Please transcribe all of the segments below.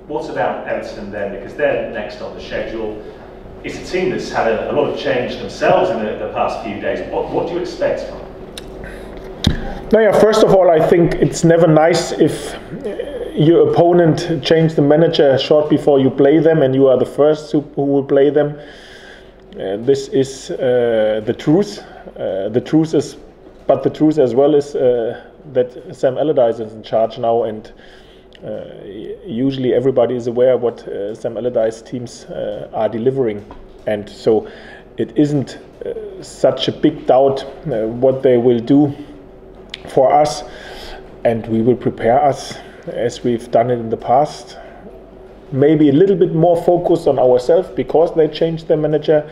What about Everton then? Because they're next on the schedule. It's a team that's had a lot of change themselves in the past few days. What do you expect from them? No, yeah, first of all, I think it's never nice if your opponent changes the manager short before you play them and you are the first who will play them. This is the truth. The truth as well is that Sam Allardyce is in charge now, and usually everybody is aware of what Sam Allardyce teams are delivering, and so it isn't such a big doubt what they will do for us, and we will prepare us as we've done it in the past. Maybe a little bit more focused on ourselves because they changed their manager.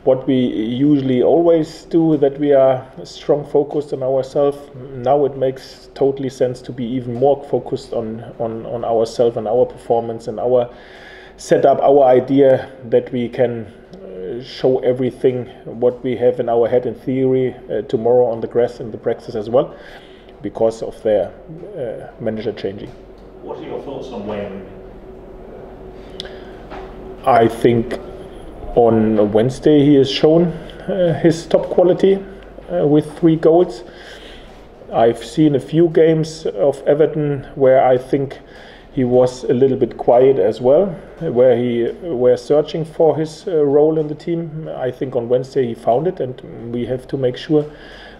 What we usually always do, that we are strong focused on ourselves. Now it makes totally sense to be even more focused on ourselves and our performance and our setup, our idea that we can show everything what we have in our head in theory tomorrow on the grass in the practice as well, because of their manager changing. What are your thoughts on Wayne? I think on Wednesday he has shown his top quality with 3 goals. I've seen a few games of Everton where I think he was a little bit quiet as well, where he were searching for his role in the team. I think on Wednesday he found it, and we have to make sure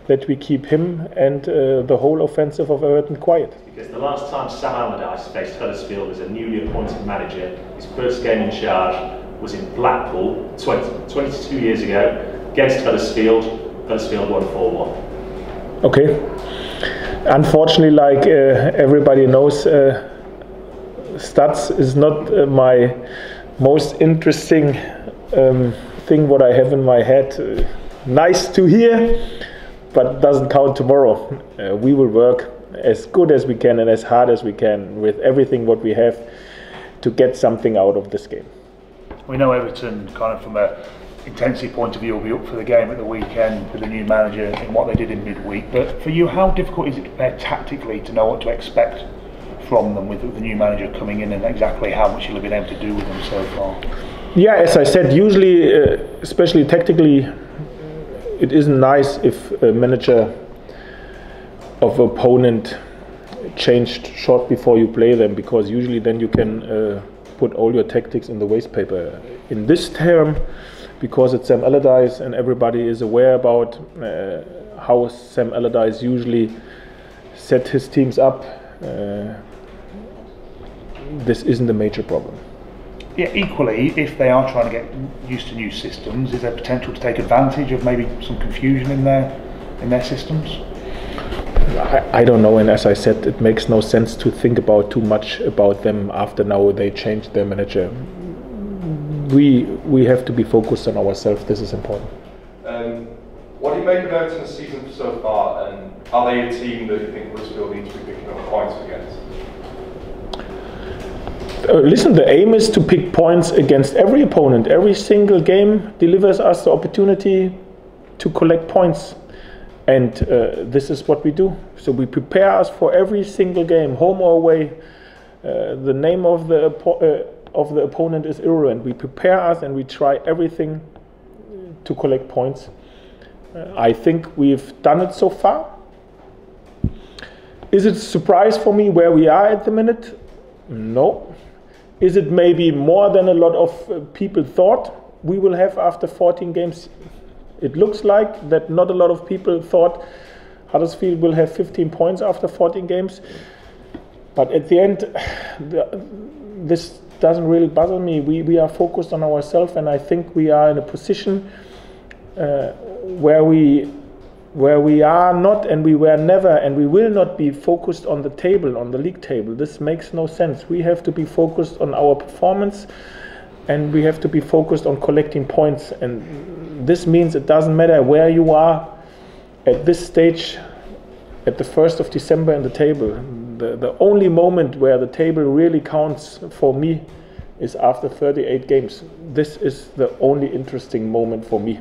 that we keep him and the whole offensive of Everton quiet. Because the last time Sam Allardyce faced Huddersfield as a newly appointed manager, his first game in charge was in Blackpool 22 years ago against Huddersfield. Huddersfield won 4-1. Okay. Unfortunately, like everybody knows, stats is not my most interesting thing what I have in my head. Nice to hear, but doesn't count tomorrow. We will work as good as we can and as hard as we can with everything what we have to get something out of this game. We know Everton, kind of from a intensity point of view, will be up for the game at the weekend with the new manager and what they did in midweek. But for you, how difficult is it to prepare tactically to know what to expect from them with the new manager coming in, and exactly how much you'll have been able to do with them so far? Yeah, as I said, usually, especially tactically, it isn't nice if a manager of opponent changed short before you play them, because usually then you can put all your tactics in the waste paper. In this term, because it's Sam Allardyce and everybody is aware about how Sam Allardyce usually set his teams up, this isn't a major problem. Yeah, equally, if they are trying to get used to new systems, is there potential to take advantage of maybe some confusion in their systems? I don't know, and as I said, it makes no sense to think about too much about them after now they changed their manager. We have to be focused on ourselves. This is important. What do you make of Everton's season so far, and are they a team that you think Huddersfield needs to be picking up points against? Listen, the aim is to pick points against every opponent. Every single game delivers us the opportunity to collect points, and this is what we do. So we prepare us for every single game, home or away. The name of the opponent is irrelevant. We prepare us and we try everything to collect points. I think we've done it so far. Is it a surprise for me where we are at the minute? No. Is it maybe more than a lot of people thought we will have after 14 games? It looks like that not a lot of people thought Huddersfield will have 15 points after 14 games. But at the end, this doesn't really bother me. We are focused on ourselves, and I think we are in a position where we are not, and we were never, and we will not be focused on the table, on the league table. This makes no sense. We have to be focused on our performance, and we have to be focused on collecting points. And this means it doesn't matter where you are at this stage, at the 1st of December in the table. The only moment where the table really counts for me is after 38 games. This is the only interesting moment for me.